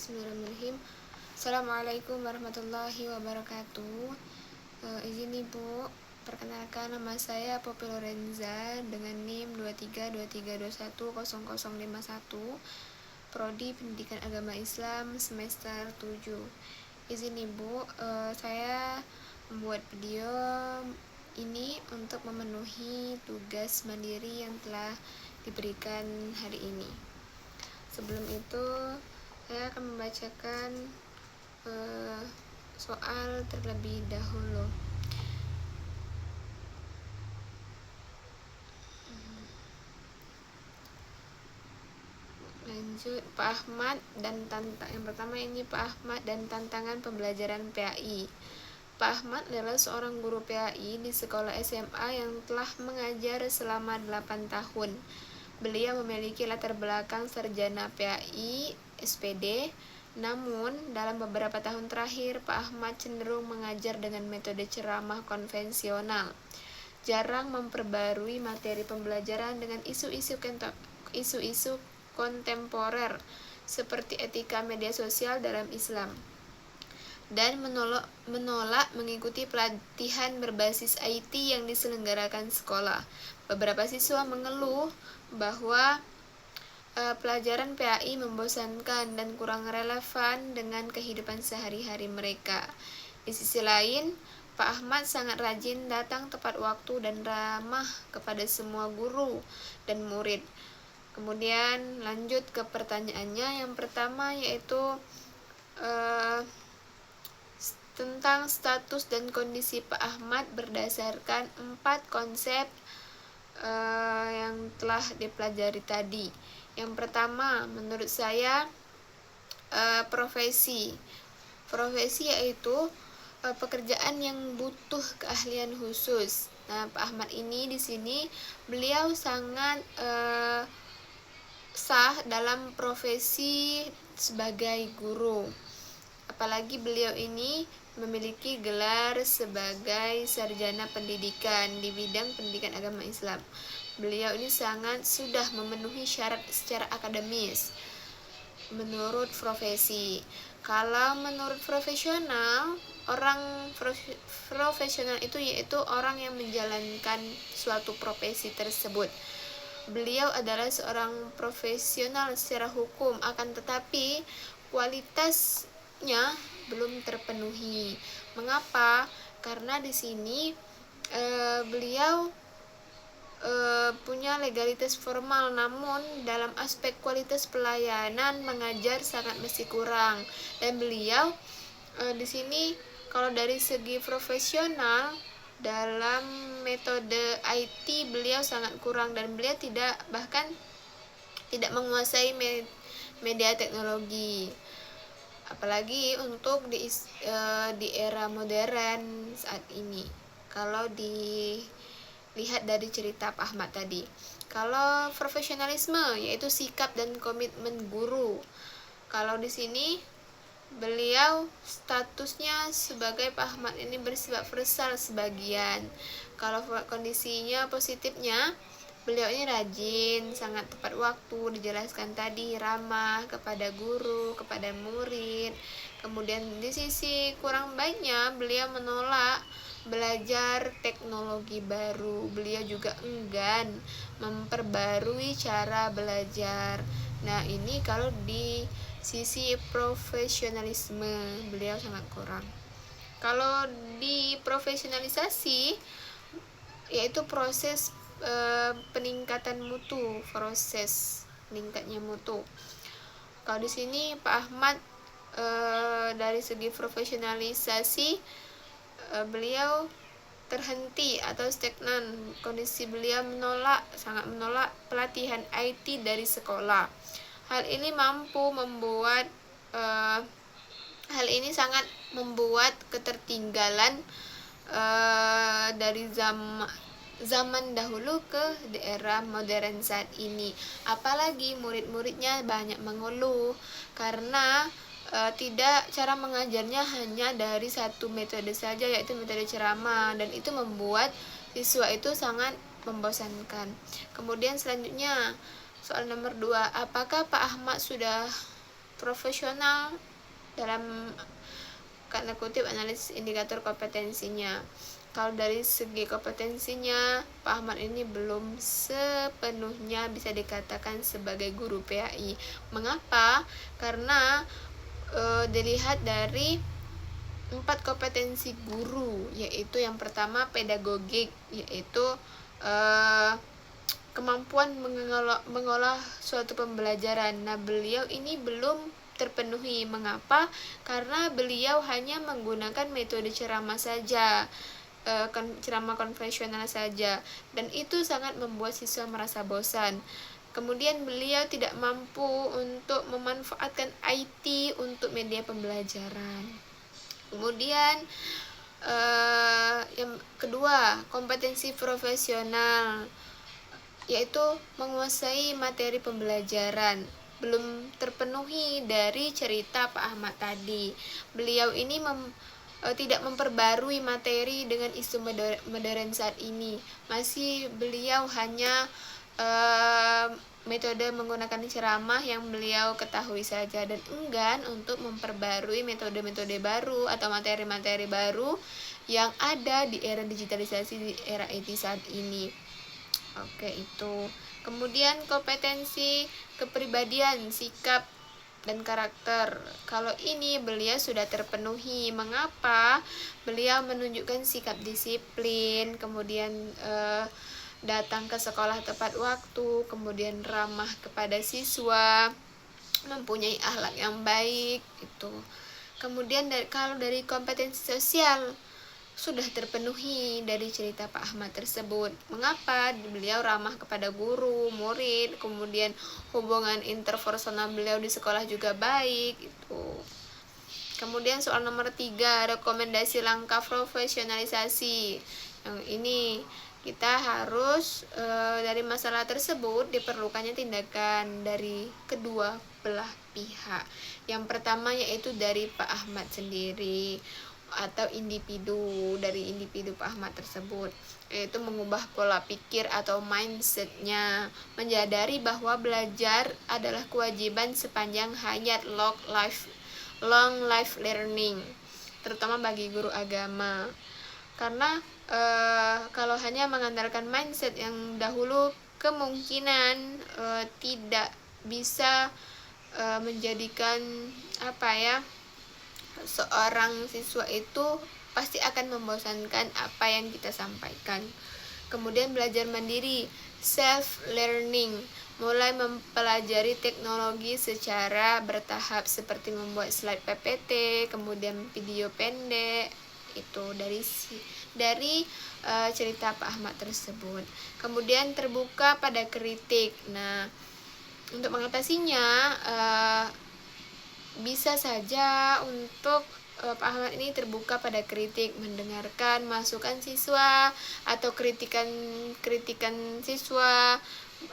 Bismillahirrahmanirrahim. Assalamualaikum warahmatullahi wabarakatuh. Izin Ibu, perkenalkan nama saya Poppy Lorenza dengan NIM 2323210051, Prodi Pendidikan Agama Islam semester 7. Izin Ibu, saya membuat video ini untuk memenuhi tugas mandiri yang telah diberikan hari ini. Sebelum itu, saya akan membacakan soal terlebih dahulu. Lanjut, Pak Ahmad dan yang pertama ini Pak Ahmad dan tantangan pembelajaran PAI. Pak Ahmad adalah seorang guru PAI di sekolah SMA yang telah mengajar selama 8 tahun. Beliau memiliki latar belakang sarjana PAI, SPD, namun dalam beberapa tahun terakhir Pak Ahmad cenderung mengajar dengan metode ceramah konvensional, jarang memperbarui materi pembelajaran dengan isu-isu kontemporer seperti etika media sosial dalam Islam, dan menolak mengikuti pelatihan berbasis IT yang diselenggarakan sekolah. Beberapa siswa mengeluh bahwa pelajaran PAI membosankan dan kurang relevan dengan kehidupan sehari-hari mereka. Di sisi lain, Pak Ahmad sangat rajin datang tepat waktu dan ramah kepada semua guru dan murid. Kemudian lanjut ke pertanyaannya. Yang pertama yaitu tentang status dan kondisi Pak Ahmad berdasarkan 4 konsep yang telah dipelajari tadi. Yang pertama, menurut saya profesi yaitu pekerjaan yang butuh keahlian khusus. Nah, Pak Ahmad ini di sini beliau sangat sah dalam profesi sebagai guru. Apalagi beliau ini memiliki gelar sebagai sarjana pendidikan di bidang pendidikan agama Islam. Beliau ini sangat sudah memenuhi syarat secara akademis menurut profesi. Kalau menurut profesional, orang profesional itu yaitu orang yang menjalankan suatu profesi tersebut. Beliau adalah seorang profesional secara hukum, akan tetapi kualitasnya belum terpenuhi. Mengapa? Karena di sini beliau punya legalitas formal, namun dalam aspek kualitas pelayanan mengajar sangat masih kurang. Dan beliau di sini kalau dari segi profesional dalam metode IT beliau sangat kurang, dan beliau bahkan tidak menguasai media teknologi. Apalagi untuk di era modern saat ini. Kalau dilihat dari cerita Pak Ahmad tadi. Kalau profesionalisme yaitu sikap dan komitmen guru. Kalau di sini beliau statusnya sebagai Pak Ahmad ini bersifat versal sebagian. Kalau kondisinya positifnya, beliau ini rajin, sangat tepat waktu, dijelaskan tadi, ramah kepada guru, kepada murid. Kemudian di sisi kurang baiknya, beliau menolak belajar teknologi baru. Beliau juga enggan memperbarui cara belajar. Nah, ini kalau di sisi profesionalisme beliau sangat kurang. Kalau di profesionalisasi yaitu proses peningkatan mutu, proses meningkatnya mutu. Kalau di sini Pak Ahmad dari segi profesionalisasi beliau terhenti atau stagnan. Kondisi beliau sangat menolak pelatihan IT dari sekolah. Hal ini sangat membuat ketertinggalan dari zaman dahulu ke era modern saat ini. Apalagi murid-muridnya banyak mengeluh karena cara mengajarnya hanya dari satu metode saja, yaitu metode ceramah, dan itu membuat siswa itu sangat membosankan. Kemudian selanjutnya soal nomor 2, apakah Pak Ahmad sudah profesional dalam kata kutip analisis indikator kompetensinya. Kalau dari segi kompetensinya, Pak Ahmad ini belum sepenuhnya bisa dikatakan sebagai guru PAI. Mengapa? Karena dilihat dari 4 kompetensi guru, yaitu yang pertama pedagogik, yaitu kemampuan mengolah suatu pembelajaran. Nah, beliau ini belum terpenuhi. Mengapa? Karena beliau hanya menggunakan metode ceramah saja, ceramah konvensional saja, dan itu sangat membuat siswa merasa bosan. Kemudian beliau tidak mampu untuk memanfaatkan IT untuk media pembelajaran. Kemudian yang kedua, kompetensi profesional, yaitu menguasai materi pembelajaran. Belum terpenuhi dari cerita Pak Ahmad tadi. Beliau ini tidak memperbarui materi dengan isu modern saat ini. Masih beliau hanya metode menggunakan ceramah yang beliau ketahui saja, dan enggan untuk memperbarui metode-metode baru atau materi-materi baru yang ada di era digitalisasi, di era IT saat ini. Oke, itu. Kemudian kompetensi kepribadian, sikap dan karakter. Kalau ini beliau sudah terpenuhi. Mengapa? Beliau menunjukkan sikap disiplin, kemudian datang ke sekolah tepat waktu, kemudian ramah kepada siswa, mempunyai akhlak yang baik itu. Kemudian kalau dari kompetensi sosial sudah terpenuhi dari cerita Pak Ahmad tersebut. Mengapa? Beliau ramah kepada guru, murid, kemudian hubungan interpersonal beliau di sekolah juga baik itu. Kemudian soal nomor 3, rekomendasi langkah profesionalisasi. Yang ini kita harus dari masalah tersebut diperlukannya tindakan dari kedua belah pihak. Yang pertama yaitu dari Pak Ahmad sendiri atau individu Pak Ahmad tersebut, yaitu mengubah pola pikir atau mindsetnya, menyadari bahwa belajar adalah kewajiban sepanjang hayat, long life learning, terutama bagi guru agama. Karena kalau hanya mengandalkan mindset yang dahulu, kemungkinan tidak bisa menjadikan seorang siswa itu pasti akan membosankan apa yang kita sampaikan. Kemudian belajar mandiri, self learning, mulai mempelajari teknologi secara bertahap seperti membuat slide PPT, kemudian video pendek, itu dari cerita Pak Ahmad tersebut. Kemudian terbuka pada kritik. Nah, untuk mengatasinya bisa saja untuk Pak Ahmad ini terbuka pada kritik, mendengarkan masukan siswa atau kritikan siswa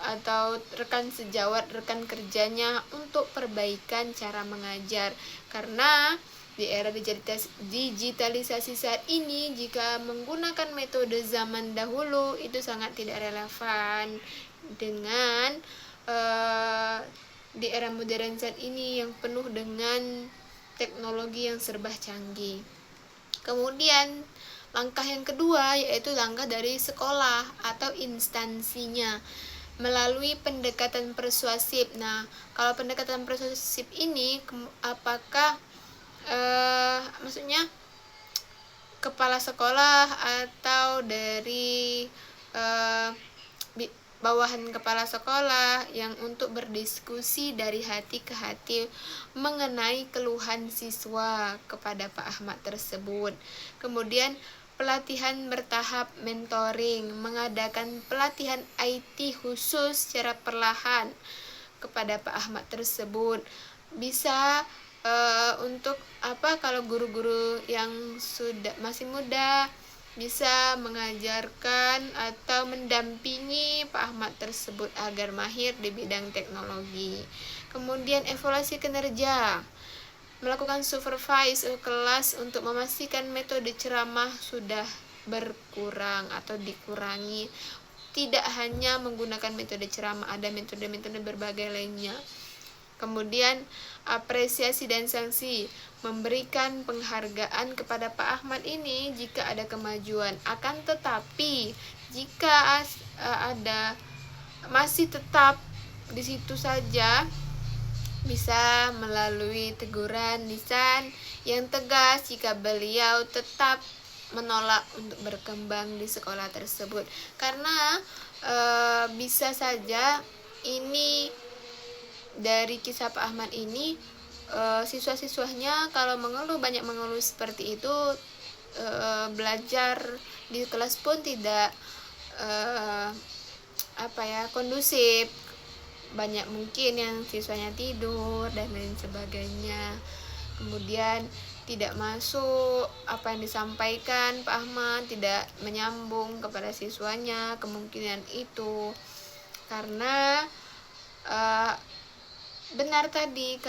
atau rekan sejawat, rekan kerjanya untuk perbaikan cara mengajar. Karena di era digitalisasi saat ini, jika menggunakan metode zaman dahulu itu sangat tidak relevan dengan di era modern saat ini yang penuh dengan teknologi yang serba canggih. Kemudian langkah yang kedua yaitu langkah dari sekolah atau instansinya melalui pendekatan persuasif. Nah, kalau pendekatan persuasif ini apakah maksudnya kepala sekolah atau dari bawahan kepala sekolah yang untuk berdiskusi dari hati ke hati mengenai keluhan siswa kepada Pak Ahmad tersebut. Kemudian pelatihan bertahap, mentoring, mengadakan pelatihan IT khusus secara perlahan kepada Pak Ahmad tersebut. Bisa untuk kalau guru-guru yang sudah masih muda bisa mengajarkan atau mendampingi Pak Ahmad tersebut agar mahir di bidang teknologi. Kemudian evaluasi kinerja, melakukan supervise kelas untuk memastikan metode ceramah sudah berkurang atau dikurangi. Tidak hanya menggunakan metode ceramah, ada metode-metode berbagai lainnya. Kemudian apresiasi dan sanksi, memberikan penghargaan kepada Pak Ahmad ini jika ada kemajuan. Akan tetapi jika ada masih tetap di situ saja, bisa melalui teguran lisan yang tegas jika beliau tetap menolak untuk berkembang di sekolah tersebut. Karena bisa saja ini dari kisah Pak Ahmad ini, siswa-siswanya kalau mengeluh, banyak mengeluh seperti itu, belajar di kelas pun tidak kondusif. Banyak mungkin yang siswanya tidur dan lain sebagainya. Kemudian tidak masuk apa yang disampaikan Pak Ahmad, tidak menyambung kepada siswanya, kemungkinan itu karena benar tadi,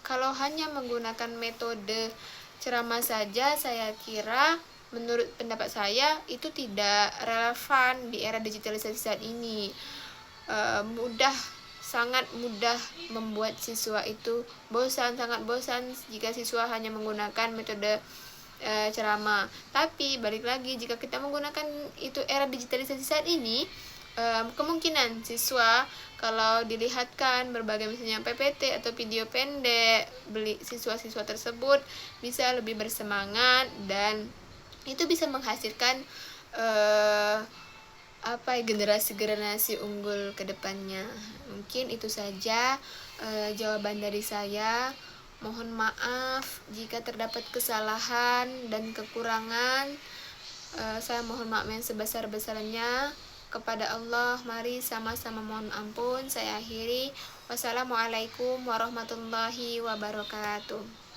kalau hanya menggunakan metode ceramah saja, saya kira menurut pendapat saya itu tidak relevan di era digitalisasi saat ini. Sangat mudah membuat siswa itu sangat bosan jika siswa hanya menggunakan metode ceramah. Tapi balik lagi, jika kita menggunakan itu era digitalisasi saat ini, kemungkinan siswa kalau dilihatkan berbagai misalnya PPT atau video pendek, siswa-siswa tersebut bisa lebih bersemangat dan itu bisa menghasilkan generasi-generasi unggul ke depannya. Mungkin itu saja jawaban dari saya. Mohon maaf jika terdapat kesalahan dan kekurangan. Saya mohon maaf yang sebesar-besarnya kepada Allah. Mari sama-sama mohon ampun. Saya akhiri. Wassalamualaikum warahmatullahi wabarakatuh.